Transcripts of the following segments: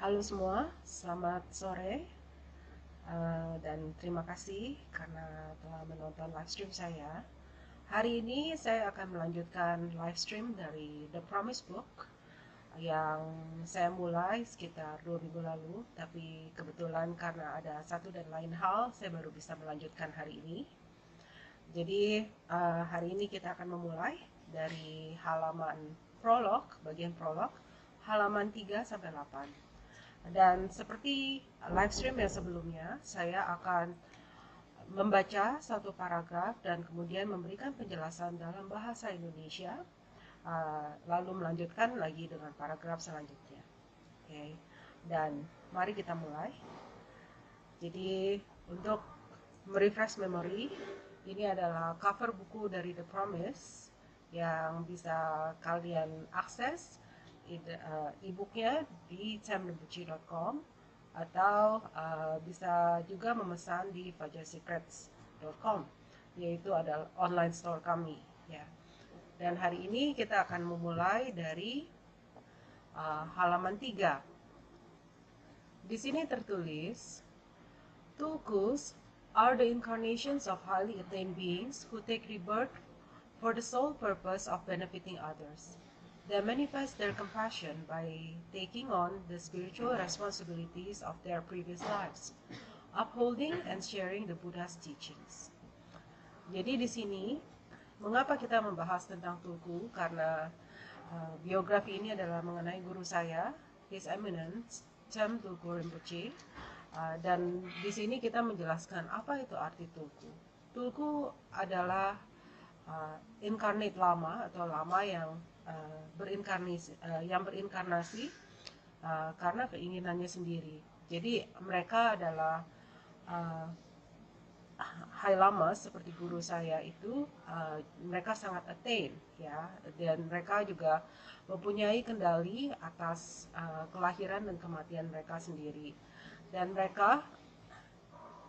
Halo semua, selamat sore dan terima kasih karena telah menonton live stream saya. Hari ini saya akan melanjutkan live stream dari The Promise Book yang saya mulai sekitar 2 minggu lalu, tapi kebetulan karena ada satu dan lain hal, saya baru bisa melanjutkan hari ini. Jadi hari ini kita akan memulai dari halaman prolog, bagian prolog, halaman 3 sampai 8. Dan seperti live stream yang sebelumnya, saya akan membaca satu paragraf dan kemudian memberikan penjelasan dalam bahasa Indonesia, lalu melanjutkan lagi dengan paragraf selanjutnya. Oke, dan mari kita mulai. Jadi untuk merefresh memory, ini adalah cover buku dari The Promise yang bisa kalian akses e-booknya di temrimpuci.com atau bisa juga memesan di fajarsecrets.com, yaitu adalah online store kami ya. Dan hari ini kita akan memulai dari halaman 3. Di sini tertulis, Tulkus are the incarnations of highly attained beings who take rebirth for the sole purpose of benefiting others. They manifest their compassion by taking on the spiritual responsibilities of their previous lives, upholding and sharing the Buddha's teachings. Jadi di sini, mengapa kita membahas tentang Tulku? Karena biografi ini adalah mengenai guru saya, His Eminence Cem Tulku Rinpoche. Dan di sini kita menjelaskan apa itu arti Tulku. Tulku adalah incarnate lama atau lama yang berinkarnasi karena keinginannya sendiri. Jadi mereka adalah high lama seperti guru saya itu, mereka sangat attain ya, dan mereka juga mempunyai kendali atas kelahiran dan kematian mereka sendiri. Dan mereka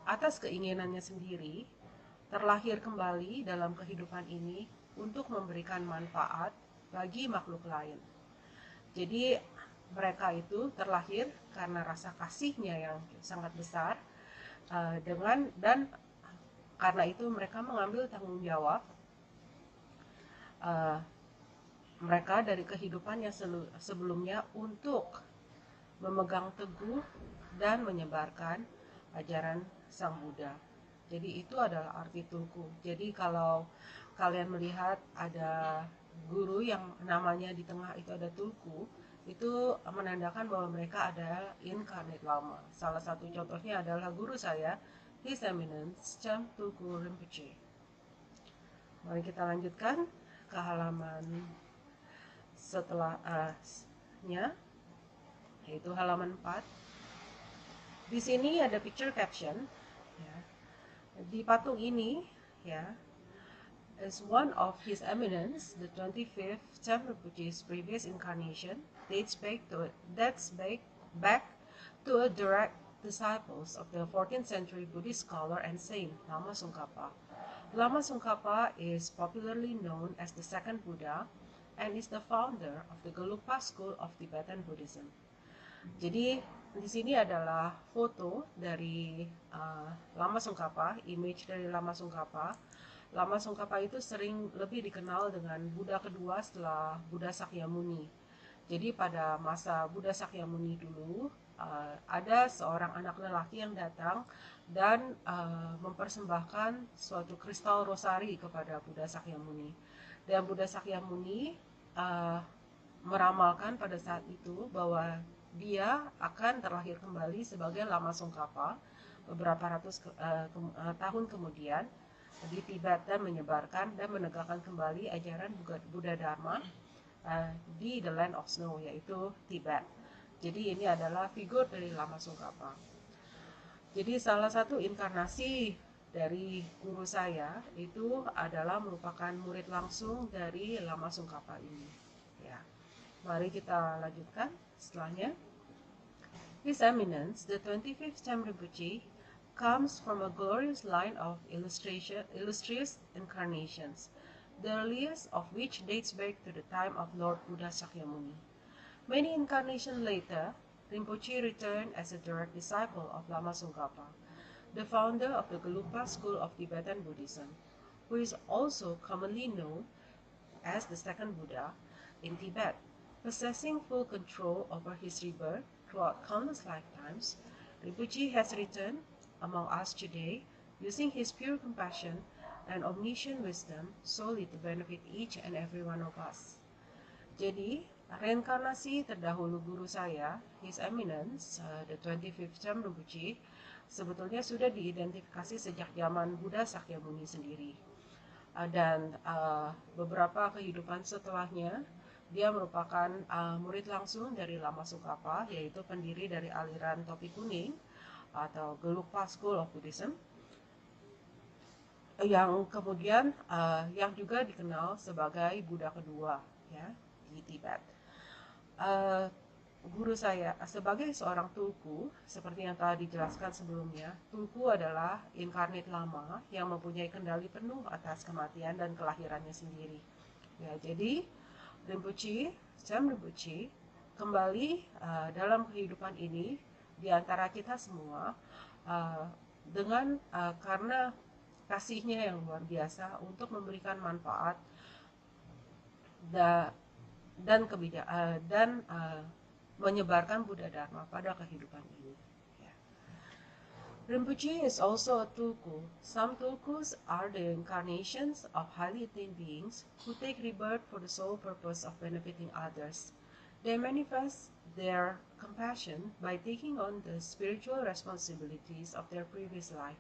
atas keinginannya sendiri terlahir kembali dalam kehidupan ini untuk memberikan manfaat bagi makhluk lain. Jadi mereka itu terlahir karena rasa kasihnya yang sangat besar, dan karena itu mereka mengambil tanggung jawab mereka dari kehidupan yang sebelumnya untuk memegang teguh dan menyebarkan ajaran Sang Buddha. Jadi itu adalah arti Tulku. Jadi kalau kalian melihat ada guru yang namanya di tengah itu ada Tulku, itu menandakan bahwa mereka adalah incarnate lama. Salah satu contohnya adalah guru saya, His Eminence Cem Tulku Rinpoche. Mari kita lanjutkan ke halaman setelahnya, yaitu halaman 4. Di sini ada picture caption ya. Di patung ini ya, is one of His Eminence, the 25th Cem Rinpoche's previous incarnation, dates back to a direct disciples of the 14th century Buddhist scholar and saint Lama Tsongkhapa. Lama Tsongkhapa is popularly known as the second Buddha and is the founder of the Gelugpa school of Tibetan Buddhism. Jadi di sini adalah foto dari Lama Tsongkhapa, image dari Lama Tsongkhapa. Lama Tsongkhapa itu sering lebih dikenal dengan Buddha kedua setelah Buddha Sakyamuni. Jadi pada masa Buddha Sakyamuni dulu, ada seorang anak lelaki yang datang dan mempersembahkan suatu kristal rosari kepada Buddha Sakyamuni. Dan Buddha Sakyamuni meramalkan pada saat itu bahwa dia akan terlahir kembali sebagai Lama Tsongkhapa beberapa ratus tahun kemudian di Tibet dan menyebarkan dan menegakkan kembali ajaran Buddha Dharma di the land of snow, yaitu Tibet. Jadi ini adalah figur dari Lama Tsongkhapa. Jadi salah satu inkarnasi dari guru saya itu adalah merupakan murid langsung dari Lama Tsongkhapa ini. Ya. Mari kita lanjutkan setelahnya. His Eminence, the 25th Cem Rinpoche, comes from a glorious line of illustrious incarnations, the earliest of which dates back to the time of Lord Buddha Sakyamuni. Many incarnations later, Rinpoche returned as a direct disciple of Lama Tsongkhapa, the founder of the Gelugpa school of Tibetan Buddhism, who is also commonly known as the second Buddha in Tibet. Possessing full control over his rebirth throughout countless lifetimes, Rinpoche has returned among us today, using his pure compassion and omniscient wisdom solely to benefit each and every one of us. Jadi, reinkarnasi terdahulu guru saya, His Eminence, the 25th Cham Rinpoche, sebetulnya sudah diidentifikasi sejak zaman Buddha Sakyamuni sendiri. Dan beberapa kehidupan setelahnya, dia merupakan murid langsung dari Lama Tsongkhapa, yaitu pendiri dari aliran topi kuning atau Gelugpa School of Buddhism, yang kemudian yang juga dikenal sebagai Buddha kedua, ya, di Tibet. Guru saya sebagai seorang tulku, seperti yang telah dijelaskan sebelumnya, tulku adalah inkarnate lama yang mempunyai kendali penuh atas kematian dan kelahirannya sendiri. Ya, jadi Rinpoche, Cham Rinpoche, kembali dalam kehidupan ini di antara kita semua dengan karena kasihnya yang luar biasa untuk memberikan manfaat dan kebijakan menyebarkan Buddha Dharma pada kehidupan ini. Yeah. Rinpoche is also a tulku. Some tulkus are the incarnations of highly attained beings who take rebirth for the sole purpose of benefiting others. They manifest their compassion by taking on the spiritual responsibilities of their previous life,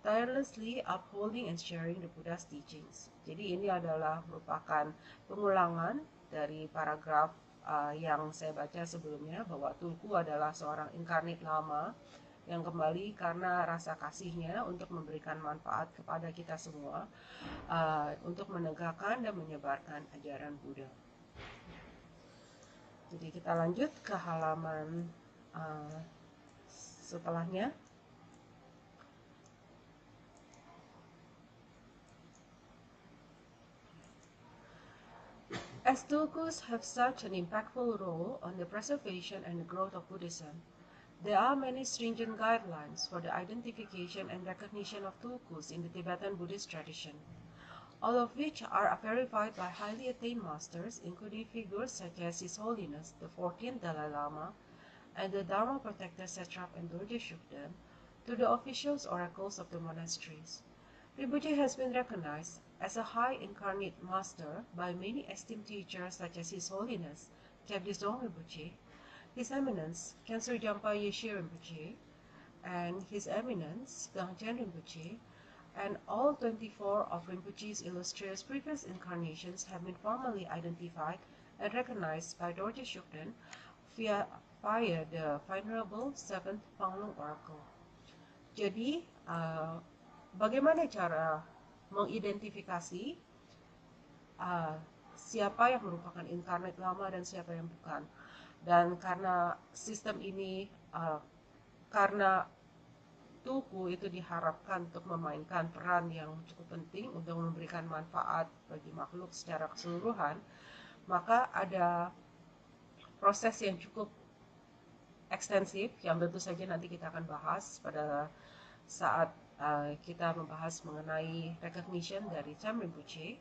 tirelessly upholding and sharing the Buddha's teachings. Jadi ini adalah merupakan pengulangan dari paragraf yang saya baca sebelumnya, bahwa tulku adalah seorang inkarnate lama yang kembali karena rasa kasihnya untuk memberikan manfaat kepada kita semua, untuk menegakkan dan menyebarkan ajaran Buddha. Jadi kita lanjut ke halaman setelahnya. As tulkus have such an impactful role on the preservation and the growth of Buddhism, there are many stringent guidelines for the identification and recognition of tulkus in the Tibetan Buddhist tradition, all of which are verified by highly attained masters, including figures such as His Holiness the 14th Dalai Lama and the Dharma Protector Satrap and Dorje Shugden, to the officials oracles of the monasteries. Rinpoche has been recognized as a high incarnate master by many esteemed teachers such as His Holiness Kyabdi Dzong Rinpoche, His Eminence Khyentse Jampa Yeshe Rinpoche, and His Eminence Gangchen Rinpoche, and all 24 of Rinpoche's illustrious previous incarnations have been formally identified and recognized by Dorje Shugden via the Venerable Seventh Panglung Oracle. Jadi, bagaimana cara mengidentifikasi siapa yang merupakan inkarnate lama dan siapa yang bukan? Dan karena sistem ini, karena tulku itu diharapkan untuk memainkan peran yang cukup penting untuk memberikan manfaat bagi makhluk secara keseluruhan, maka ada proses yang cukup ekstensif yang tentu saja nanti kita akan bahas pada saat kita membahas mengenai recognition dari Cham Rinpoche.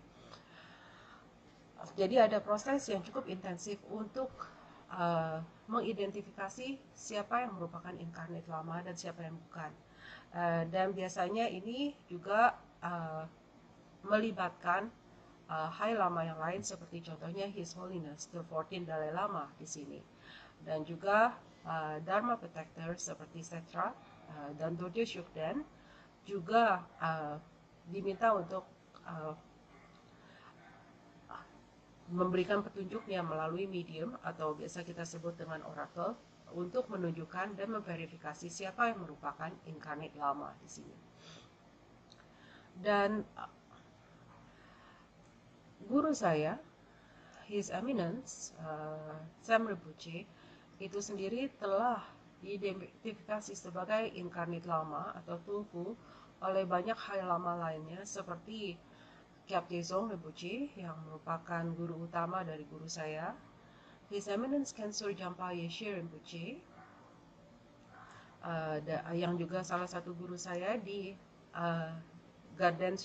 Jadi ada proses yang cukup intensif untuk mengidentifikasi siapa yang merupakan inkarnate lama dan siapa yang bukan. Dan biasanya ini juga melibatkan high lama yang lain, seperti contohnya His Holiness the 14th Dalai Lama di sini, dan juga Dharma Protector seperti Satrap dan Dorje Shugden juga diminta untuk memberikan petunjuknya melalui medium atau biasa kita sebut dengan oracle untuk menunjukkan dan memverifikasi siapa yang merupakan inkarnate lama di sini. Dan guru saya, His Eminence Cham Rinpoche, itu sendiri telah diidentifikasi sebagai inkarnate lama atau tulku oleh banyak high lama lainnya, seperti Kyabdi Dzong Rinpoche yang merupakan guru utama dari guru saya, His Eminence Khyentse Jampa Yeshe Rinpoche, yang juga salah satu guru saya di uh, Ganden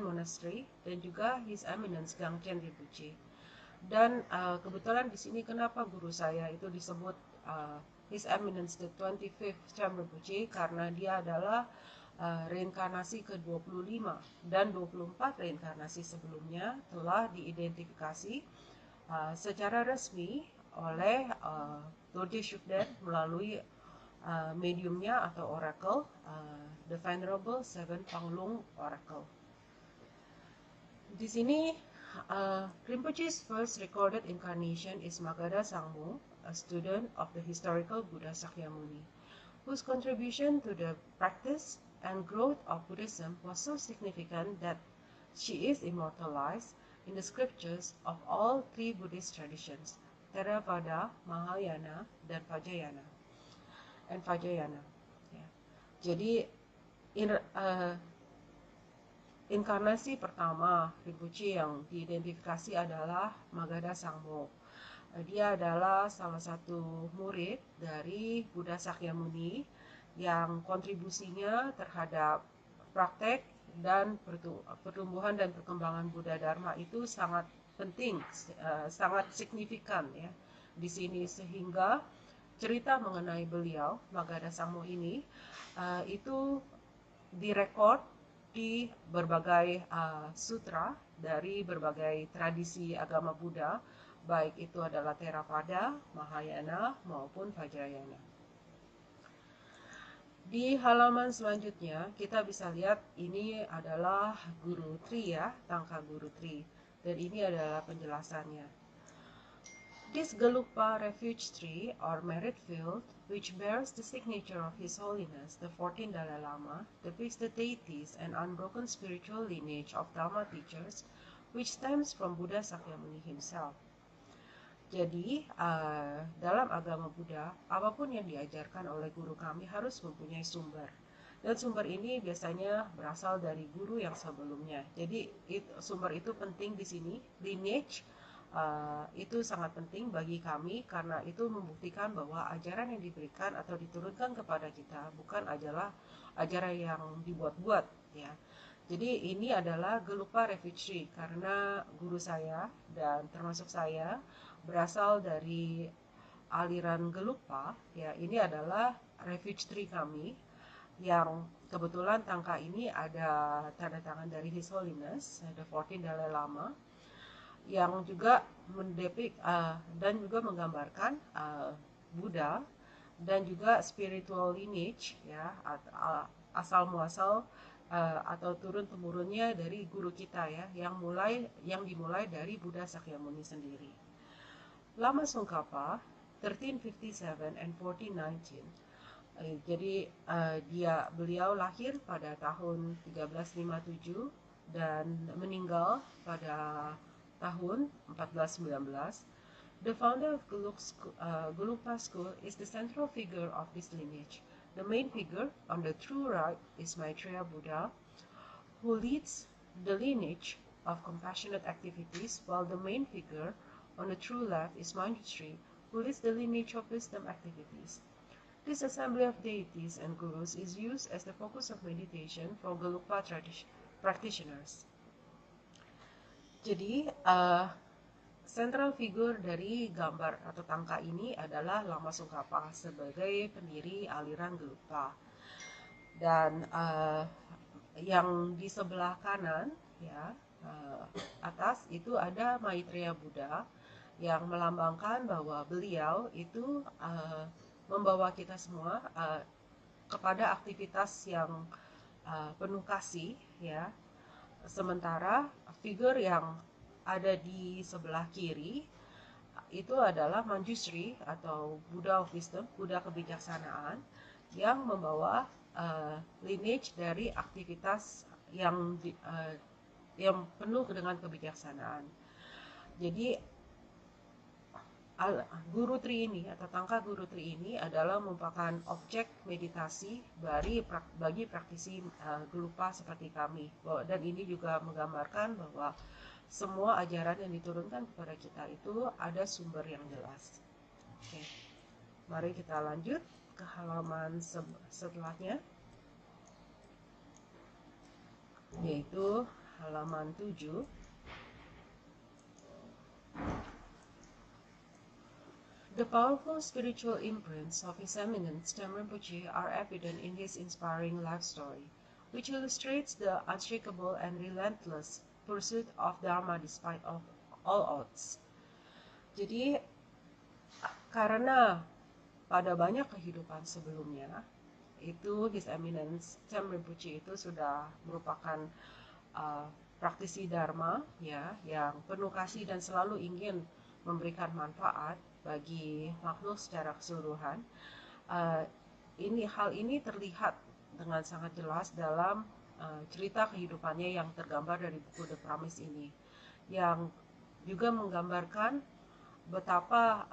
Monastery, dan juga His Eminence Gangchen Rinpoche. Dan kebetulan di sini kenapa guru saya itu disebut His Eminence the 25th Cham Rinpoche, karena dia adalah reinkarnasi ke-25, dan 24 reinkarnasi sebelumnya telah diidentifikasi secara resmi oleh Dorje Shugden melalui mediumnya atau oracle, The Venerable Seven Panglung Oracle. Di sini Rinpoche's first recorded incarnation is Magadha Sangmo, a student of the historical Buddha Sakyamuni, whose contribution to the practice and growth of Buddhism was so significant that she is immortalized in the scriptures of all three Buddhist traditions, Theravada, Mahayana, dan Vajrayana. Ya. Jadi inkarnasi pertama Rinpoche yang diidentifikasi adalah Magadha Sangmo. Dia adalah salah satu murid dari Buddha Sakyamuni yang kontribusinya terhadap praktek dan pertumbuhan dan perkembangan Buddha Dharma itu sangat penting, sangat signifikan ya di sini, sehingga cerita mengenai beliau Magadha Sangmo ini itu direkod di berbagai sutra dari berbagai tradisi agama Buddha, baik itu adalah Theravada, Mahayana maupun Vajrayana. Di halaman selanjutnya kita bisa lihat ini adalah Guru Tri ya, Tangka Guru Tri, dan ini adalah penjelasannya. This Gelugpa refuge tree or merit field, which bears the signature of His Holiness the 14th Dalai Lama, depicts the deities and unbroken spiritual lineage of Dharma teachers, which stems from Buddha Sakyamuni himself. Jadi, dalam agama Buddha, apapun yang diajarkan oleh guru kami harus mempunyai sumber. Dan sumber ini biasanya berasal dari guru yang sebelumnya. Jadi, sumber itu penting di sini. Lineage itu sangat penting bagi kami karena itu membuktikan bahwa ajaran yang diberikan atau diturunkan kepada kita bukan adalah ajaran yang dibuat-buat ya. Jadi ini adalah Gelugpa Refuge Tree karena guru saya dan termasuk saya berasal dari aliran Gelugpa ya. Ini adalah refuge tree kami yang kebetulan tangka ini ada tanda tangan dari His Holiness the 14th Dalai Lama, yang juga mendepik dan juga menggambarkan Buddha dan juga spiritual lineage ya, asal muasal atau turun temurunnya dari guru kita ya, yang dimulai dari Buddha Sakyamuni sendiri. Lama Tsongkhapa 1357 and 1419. Jadi beliau lahir pada tahun 1357 dan meninggal pada tahun 1419. The founder of Gelugpa School is the central figure of this lineage. The main figure on the true right is Maitreya Buddha, who leads the lineage of compassionate activities, while the main figure on the true left is Manjushri, who leads the lineage of wisdom activities. This assembly of deities and gurus is used as the focus of meditation for Gelugpa practitioners. Jadi, central figure dari gambar atau tangka ini adalah Lama Tsongkhapa sebagai pendiri aliran Gelugpa. Dan yang di sebelah kanan, ya, atas itu ada Maitreya Buddha yang melambangkan bahwa beliau itu membawa kita semua kepada aktivitas yang penuh kasih, ya. Sementara figur yang ada di sebelah kiri itu adalah Manjushri atau Buddha of Wisdom, Buddha kebijaksanaan, yang membawa lineage dari aktivitas yang penuh dengan kebijaksanaan. Jadi Guru Tri ini atau tangka Guru Tri ini adalah merupakan objek meditasi bagi praktisi Gelugpa seperti kami. Dan ini juga menggambarkan bahwa semua ajaran yang diturunkan kepada kita itu ada sumber yang jelas. Oke. Mari kita lanjut. ke halaman setelahnya, yaitu halaman 7. The powerful spiritual imprints of His Eminence Tenma Rinpoche are evident in his inspiring life story, which illustrates the unshakable and relentless pursuit of Dharma despite of all odds. Jadi, karena pada banyak kehidupan sebelumnya, itu His Eminence Tenma Rinpoche itu sudah merupakan praktisi Dharma, ya, yang penuh kasih dan selalu ingin memberikan manfaat bagi makhluk secara keseluruhan. Hal ini terlihat dengan sangat jelas dalam cerita kehidupannya yang tergambar dari buku The Promise ini, yang juga menggambarkan betapa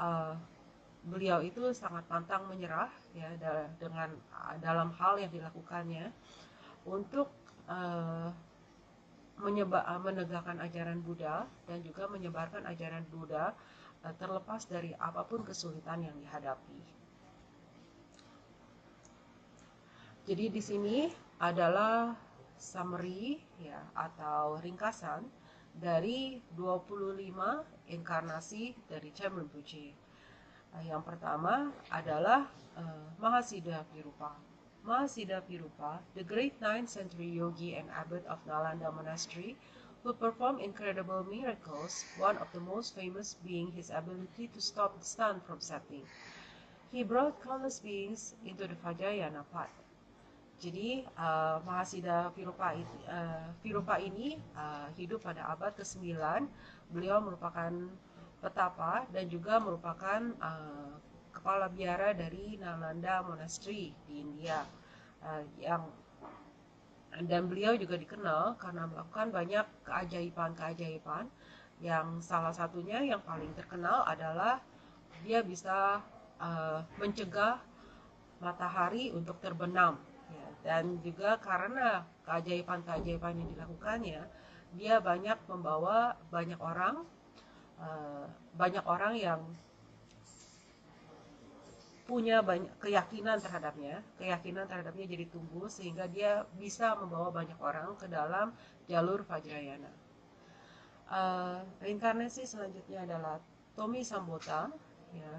beliau itu sangat pantang menyerah, ya, dengan dalam hal yang dilakukannya untuk menegakkan ajaran Buddha dan juga menyebarkan ajaran Buddha terlepas dari apapun kesulitan yang dihadapi. Jadi di sini adalah summary, ya, atau ringkasan dari 25 inkarnasi dari Tenma Rinpoche. Yang pertama adalah Mahasiddha Virupa. Mahasiddha Virupa, the great 9th century yogi and abbot of Nalanda Monastery, who performed incredible miracles, one of the most famous being his ability to stop the sun from setting. He brought countless beings into the Vajrayana path. Jadi, Mahasiddha Virupa ini hidup pada abad ke-9. Beliau merupakan petapa dan juga merupakan kepala biara dari Nalanda Monastery di India, dan beliau juga dikenal karena melakukan banyak keajaiban-keajaiban, yang salah satunya yang paling terkenal adalah dia bisa mencegah matahari untuk terbenam, ya. Dan juga karena keajaiban-keajaiban yang dilakukannya, dia banyak membawa banyak orang yang punya banyak keyakinan terhadapnya jadi tumbuh sehingga dia bisa membawa banyak orang ke dalam jalur Vajrayana. Reinkarnasi selanjutnya adalah Tomi Sambota, ya.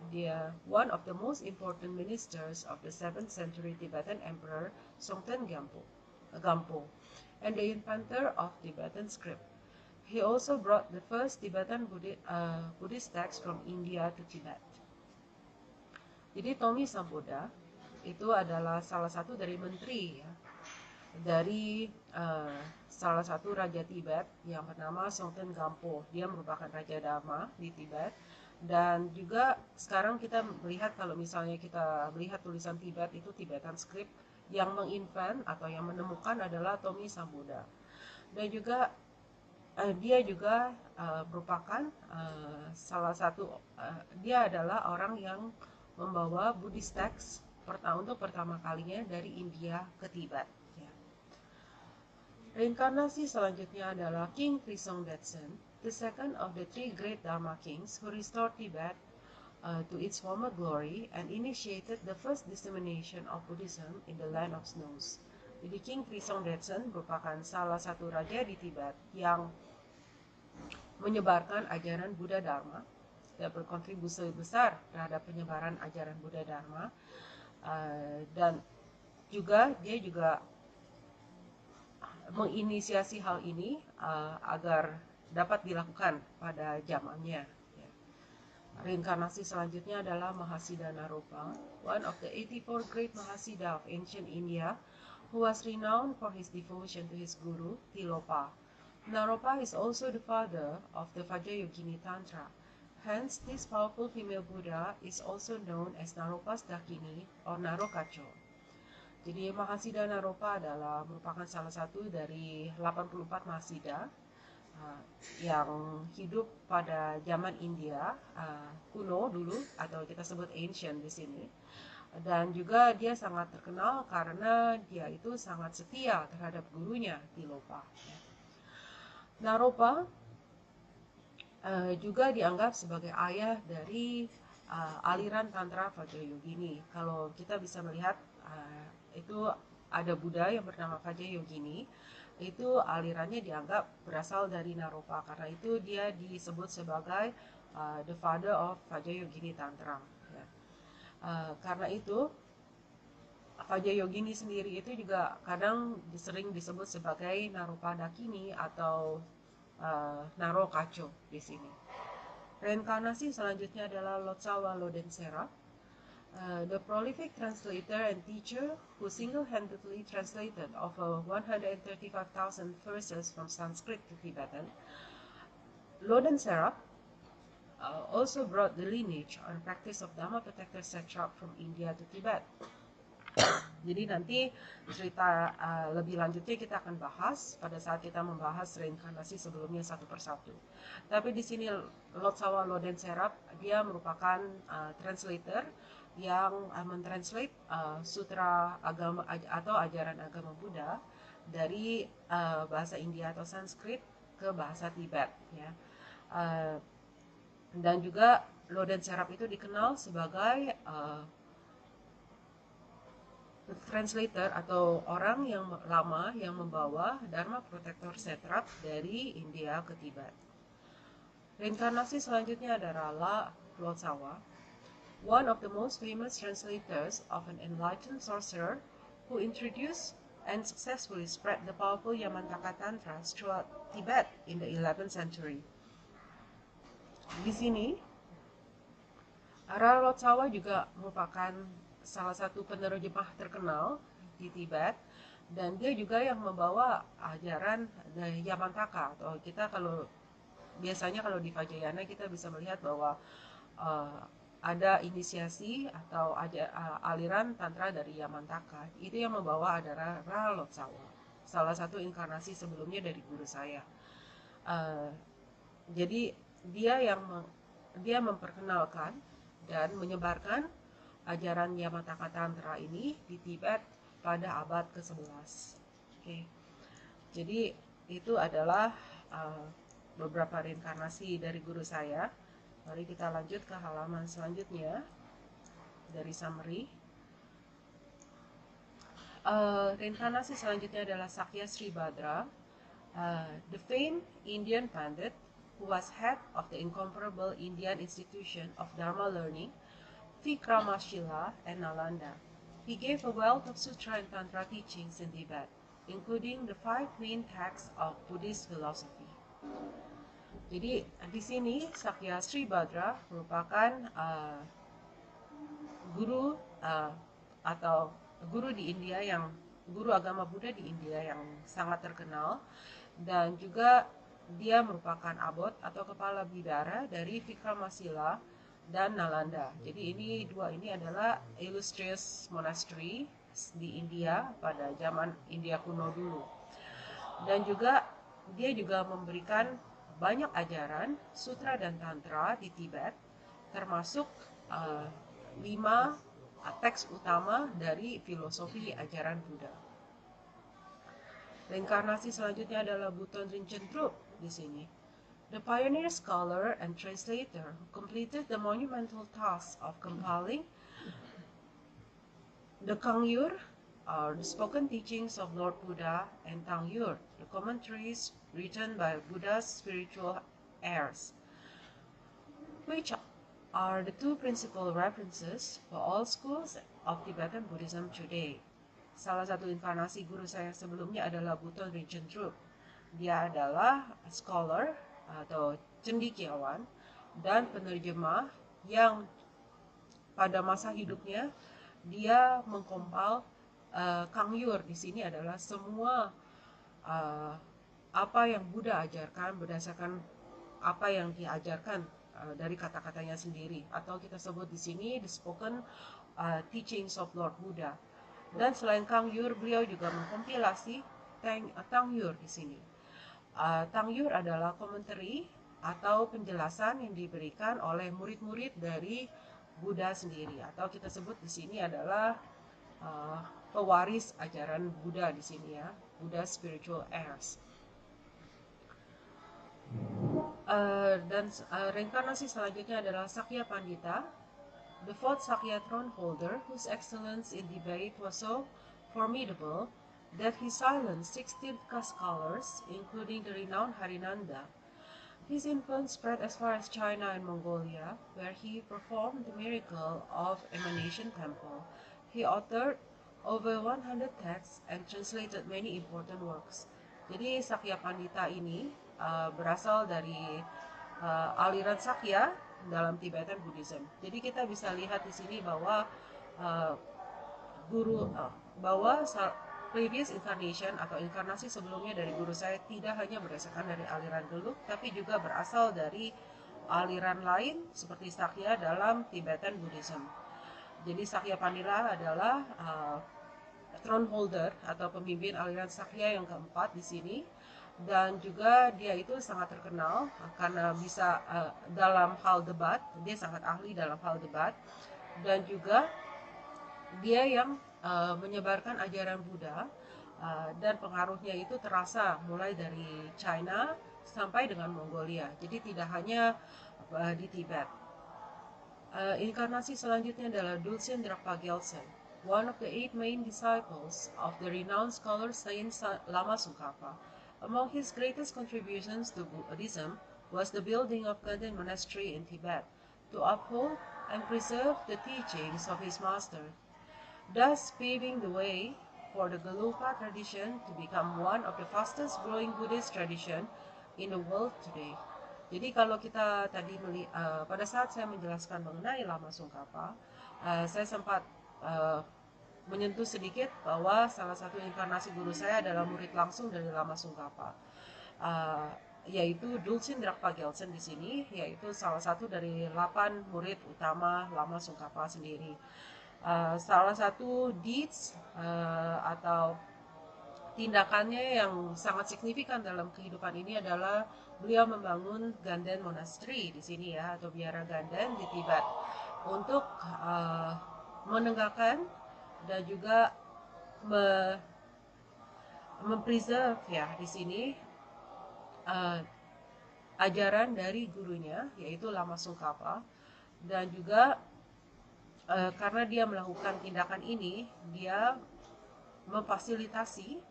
Dia one of the most important ministers of the 7th century Tibetan Emperor Songtsen Gampo, and the inventor of Tibetan script. He also brought the first Tibetan Buddhist text from India to Tibet. Jadi Tomi Samboda itu adalah salah satu dari menteri, ya, dari salah satu raja Tibet yang bernama Songtsen Gampo. Dia merupakan raja Dharma di Tibet, dan juga sekarang kita melihat kalau misalnya kita melihat tulisan Tibet itu Tibetan script, yang menginvent atau yang menemukan adalah Tomi Samboda. Dan juga dia juga merupakan salah satu dia adalah orang yang membawa Buddhist text untuk pertama kalinya dari India ke Tibet, ya. Reinkarnasi selanjutnya adalah King Trisong Detsen, the second of the 3 great Dharma kings who restored Tibet to its former glory and initiated the first dissemination of Buddhism in the land of snows. Jadi King Trisong Detsen merupakan salah satu raja di Tibet yang menyebarkan ajaran Buddha Dharma, dan berkontribusi besar terhadap penyebaran ajaran Buddha Dharma, dan dia juga menginisiasi hal ini agar dapat dilakukan pada zamannya, ya. Reinkarnasi selanjutnya adalah Mahasiddha Naropa, one of the 84 great Mahasiddha of ancient India, who was renowned for his devotion to his guru Tilopa. Naropa is also the father of the Vajrayogini Tantra. Hence, this powerful female Buddha is also known as Naropa's Dakini or Narokacho. Jadi Mahasiddha Naropa merupakan salah satu dari 84 Mahasiddha yang hidup pada zaman India kuno dulu, atau kita sebut ancient di sini. Dan juga dia sangat terkenal karena dia itu sangat setia terhadap gurunya Tilopa. Naropa juga dianggap sebagai ayah dari aliran Tantra Vajrayogini. Kalau kita bisa melihat itu ada Buddha yang bernama Vajrayogini, itu alirannya dianggap berasal dari Naropa, karena itu dia disebut sebagai the father of Vajrayogini Tantra. Ya. Karena itu Vajrayogini sendiri itu juga kadang sering disebut sebagai Naropa Dakini atau Naro Kacho di sini. Reinkarnasi selanjutnya adalah Lotsawa Lodensera, the prolific translator and teacher who single-handedly translated over 135,000 verses from Sanskrit to Tibetan. Lodensera also brought the lineage and practice of Dhamma Protector Satrap from India to Tibet. Jadi nanti cerita lebih lanjutnya kita akan bahas pada saat kita membahas reinkarnasi sebelumnya satu persatu. Tapi di sini Lotsawa Lodensera dia merupakan translator yang mentranslate sutra agama atau ajaran agama Buddha dari bahasa India atau Sanskrit ke bahasa Tibet, ya. Dan juga Lodensera itu dikenal sebagai translator atau orang yang lama yang membawa Dharma Protector Satrap dari India ke Tibet. Reinkarnasi selanjutnya adalah Lotsawa, one of the most famous translators of an enlightened sorcerer who introduced and successfully spread the powerful Yamantaka Tantras throughout Tibet in the 11th century. Di sini, Lotsawa juga merupakan salah satu penerjemah terkenal di Tibet, dan dia juga yang membawa ajaran Yamantaka, atau kita biasanya kalau di Vajrayana kita bisa melihat bahwa ada inisiasi atau aliran tantra dari Yamantaka. Itu yang membawa adalah Lotsawa, salah satu inkarnasi sebelumnya dari guru saya. Jadi dia memperkenalkan dan menyebarkan ajaran Yamantaka Tantra ini di Tibet pada abad ke-11. Oke. Jadi itu adalah beberapa reinkarnasi dari guru saya. Mari kita lanjut ke halaman selanjutnya dari summary. Reinkarnasi selanjutnya adalah Sakya Sri Badra, the famed Indian Pandit who was head of the incomparable Indian institution of Dharma learning, Vikramashila and Nalanda. He gave a wealth of sutra and tantra teachings in Tibet, including the 5 main texts of Buddhist philosophy. Jadi di sini Sakya Sri Badra merupakan guru atau guru di India, yang guru agama Buddha di India yang sangat terkenal, dan juga dia merupakan abot atau kepala bidara dari Vikramashila dan Nalanda. Jadi dua ini adalah illustrious monastery di India pada zaman India kuno dulu. Dan juga dia juga memberikan banyak ajaran sutra dan tantra di Tibet, termasuk 5 teks utama dari filosofi ajaran Buddha. Reinkarnasi selanjutnya adalah Buton Rinchen Trup di sini. The pioneer scholar and translator who completed the monumental task of compiling the Kangyur, the spoken teachings of Lord Buddha, and Tangyur, the commentaries written by Buddha's spiritual heirs, which are the 2 principal references for all schools of Tibetan Buddhism today. Salah satu inkarnasi guru saya sebelumnya adalah Buton Rinchen Trup. Dia adalah scholar atau cendekiawan dan penerjemah yang pada masa hidupnya dia mengkompil Kangyur. Di sini adalah semua apa yang Buddha ajarkan berdasarkan apa yang diajarkan dari kata-katanya sendiri, atau kita sebut di sini the spoken teachings of Lord Buddha. Dan selain Kangyur, beliau juga mengkompilasi Tangyur di sini. Tangyur adalah komentari atau penjelasan yang diberikan oleh murid-murid dari Buddha sendiri, atau kita sebut di sini adalah pewaris ajaran Buddha di sini, ya, Buddha spiritual heirs. Dan reinkarnasi selanjutnya adalah Sakya Pandita, The fourth Sakya throne holder, whose excellence in debate was so formidable that he silenced 16 scholars, including the renowned Harinanda. His influence spread as far as China and Mongolia, where he performed the miracle of Emanation Temple. He authored over 100 texts and translated many important works. Jadi Sakya Pandita ini berasal dari aliran Sakya dalam Tibetan Buddhism. Jadi kita bisa lihat di sini bahwa uh, bahwa previous incarnation atau inkarnasi sebelumnya dari guru saya tidak hanya berdasarkan dari aliran Gelug, tapi juga berasal dari aliran lain seperti Sakya dalam Tibetan Buddhism. Jadi Sakya Pandita adalah throne holder atau pemimpin aliran Sakya yang keempat di sini, dan juga dia itu sangat terkenal karena bisa dalam hal debat, dia sangat ahli dalam hal debat, dan juga dia yang menyebarkan ajaran Buddha, dan pengaruhnya itu terasa mulai dari China sampai dengan Mongolia. Jadi tidak hanya di Tibet. Inkarnasi selanjutnya adalah Dulcin Drakpa Gyaltsen, one of the 8 main disciples of the renowned scholar Saint Lama Tsongkhapa. Among his greatest contributions to Buddhism was the building of Ganden Monastery in Tibet to uphold and preserve the teachings of his master, thus paving the way for the Gelugpa tradition to become one of the fastest growing Buddhist tradition in the world today. Jadi kalau kita tadi pada saat saya menjelaskan mengenai Lama Tsongkhapa, saya sempat menyentuh sedikit bahwa salah satu inkarnasi guru saya adalah murid langsung dari Lama Tsongkhapa, yaitu Dulcin Drakpa Gyaltsen di sini, yaitu salah satu dari 8 murid utama Lama Tsongkhapa sendiri. Salah satu deeds atau tindakannya yang sangat signifikan dalam kehidupan ini adalah beliau membangun Ganden Monastery di sini ya, atau biara Ganden di Tibet, untuk menegakkan dan juga mempreserve ya di sini ajaran dari gurunya yaitu Lama Tsongkhapa, dan juga karena dia melakukan tindakan ini, dia memfasilitasi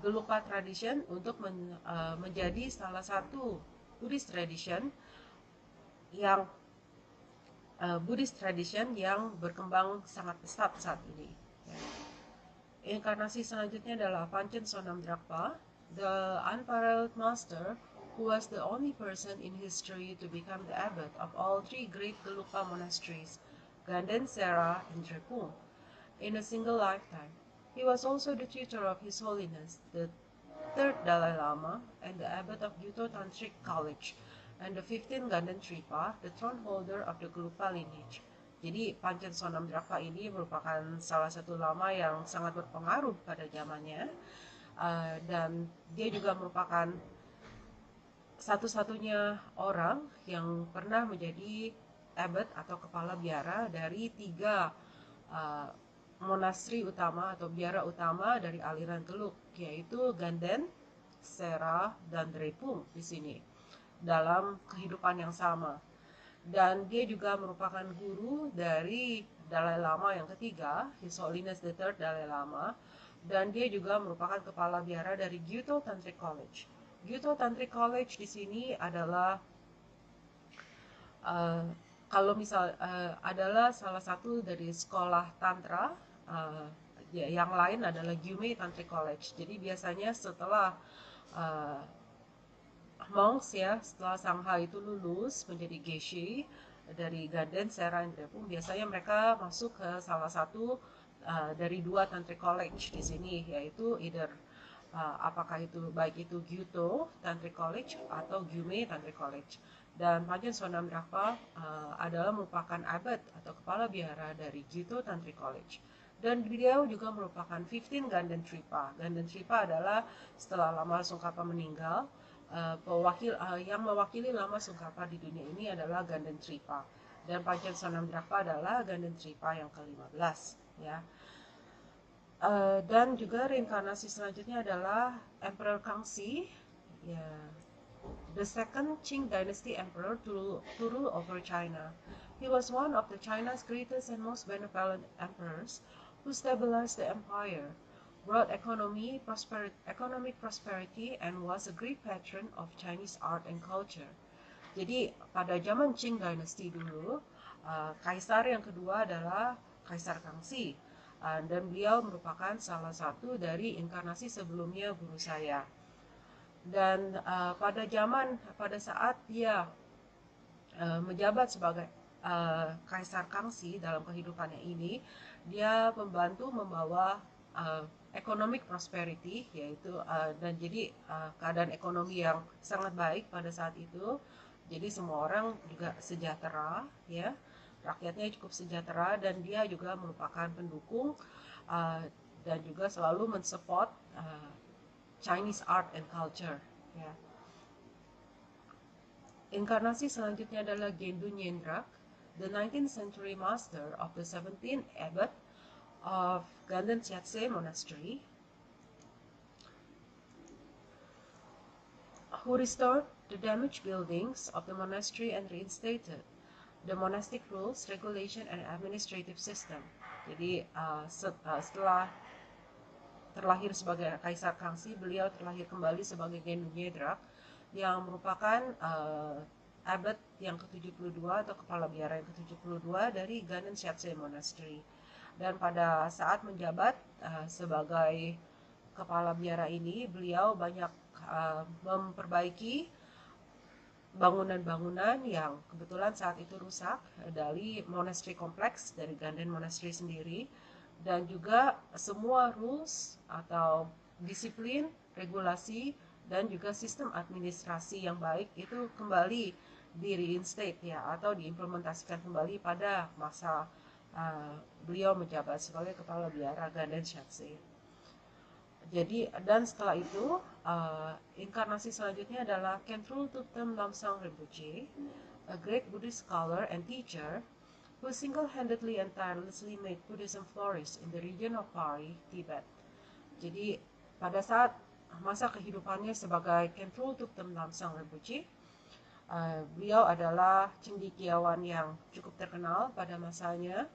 Gelugpa tradition untuk menjadi salah satu Buddhist tradition yang berkembang sangat pesat saat ini. Inkarnasi selanjutnya adalah Panchen Sonam Drakpa, the unparalleled master who was the only person in history to become the abbot of all 3 great Gelugpa monasteries, Ganden, Sera, and Drepung, in a single lifetime. He was also the tutor of His Holiness, the 3rd Dalai Lama, and the abbot of Gyuto Tantric College, and the 15th Ganden Tripa, the throne holder of the Gelugpa lineage. Jadi Panchen Sonam Drakpa ini merupakan salah satu lama yang sangat berpengaruh pada zamannya, dan dia juga merupakan satu-satunya orang yang pernah menjadi abbot atau kepala biara dari 3 monasteri utama atau biara utama dari aliran Gelug, yaitu Ganden, Sera, dan Drepung di sini dalam kehidupan yang sama. Dan dia juga merupakan guru dari Dalai Lama yang ketiga, His Holiness the Third Dalai Lama, dan dia juga merupakan kepala biara dari Gyuto Tantric College. Gyuto Tantric College di sini adalah adalah salah satu dari sekolah tantra. Yang lain adalah Gyume Tantric College. Jadi biasanya setelah monks ya, setelah sangha itu lulus menjadi geshe dari Ganden, Sera, dan Drepung, biasanya mereka masuk ke salah satu dari 2 Tantric College di sini, yaitu either apakah itu baik itu Gyuto Tantric College atau Gyume Tantric College. Dan Panchen Sonam Drakpa adalah merupakan abbot atau kepala biara dari Gyuto Tantric College. Dan beliau juga merupakan 15 Ganden Tripa. Ganden Tripa adalah setelah Lama Tsongkhapa meninggal, yang mewakili Lama Tsongkhapa di dunia ini adalah Ganden Tripa. Dan Panchen Sonam Drakpa adalah Ganden Tripa yang ke-15 ya. Dan juga reinkarnasi selanjutnya adalah Emperor Kangxi ya, the second Qing dynasty emperor to rule over China. He was one of the China's greatest and most benevolent emperors who stabilized the empire, brought economic prosperity, and was a great patron of Chinese art and culture. Jadi pada zaman Qing dynasty dulu, kaisar yang kedua adalah Kaisar Kangxi, dan beliau merupakan salah satu dari inkarnasi sebelumnya guru saya. Dan pada saat dia menjabat sebagai Kaisar Kangxi dalam kehidupannya ini, dia membantu membawa economic prosperity, yaitu dan jadi keadaan ekonomi yang sangat baik pada saat itu. Jadi semua orang juga sejahtera, ya, rakyatnya cukup sejahtera, dan dia juga merupakan pendukung dan juga selalu mensupport Chinese art and culture, ya. Inkarnasi selanjutnya adalah Gendu Nyendrak, the 19th century master of the 17th abbot of Ganden Xiatse Monastery, who restored the damaged buildings of the monastery and reinstated the monastic rules, regulation, and administrative system. Jadi setelah terlahir sebagai Kaisar Kangxi, beliau terlahir kembali sebagai Gendu Nyendrak, yang merupakan abbot yang ke-72 atau kepala biara yang ke-72 dari Ganden Xiatse Monastery. Dan pada saat menjabat sebagai kepala biara ini, beliau banyak memperbaiki bangunan-bangunan yang kebetulan saat itu rusak dari monastery kompleks, dari Ganden Monastery sendiri, dan juga semua rules atau disiplin, regulasi, dan juga sistem administrasi yang baik itu kembali di reinstate, ya, atau diimplementasikan kembali pada masa beliau menjabat sebagai kepala biara Ganden Xiatse. Jadi, dan setelah itu inkarnasi selanjutnya adalah Khentrul Thupten Lhamsang Rinpoche, a great Buddhist scholar and teacher who single-handedly and tirelessly made Buddhism flourish in the region of Pari, Tibet. Jadi pada saat masa kehidupannya sebagai Khentrul Thupten Lhamsang Rinpoche, beliau adalah cendekiawan yang cukup terkenal pada masanya,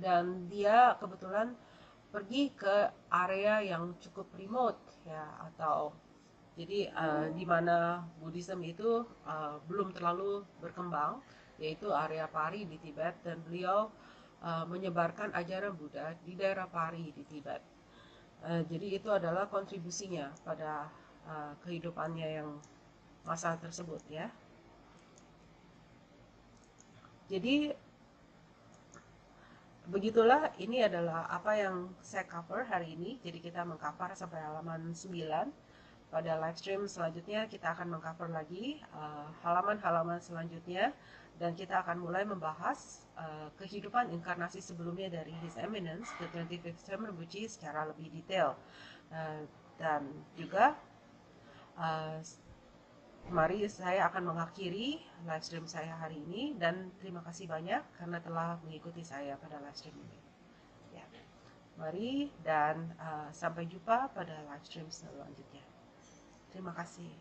dan dia kebetulan pergi ke area yang cukup remote, ya, atau jadi di mana Buddhism itu belum terlalu berkembang, yaitu area Pari di Tibet, dan beliau menyebarkan ajaran Buddha di daerah Pari di Tibet. Jadi itu adalah kontribusinya pada kehidupannya yang masa tersebut, ya. Jadi begitulah, ini adalah apa yang saya cover hari ini. Jadi kita mengcover sampai halaman 9. Pada live stream selanjutnya kita akan mengcover lagi halaman-halaman selanjutnya, dan kita akan mulai membahas kehidupan inkarnasi sebelumnya dari His Eminence, the 25th Term Rinpoche, secara lebih detail. Dan juga mari saya akan mengakhiri live stream saya hari ini, dan terima kasih banyak karena telah mengikuti saya pada live stream ini. Ya. Mari, dan sampai jumpa pada live stream selanjutnya. Terima kasih.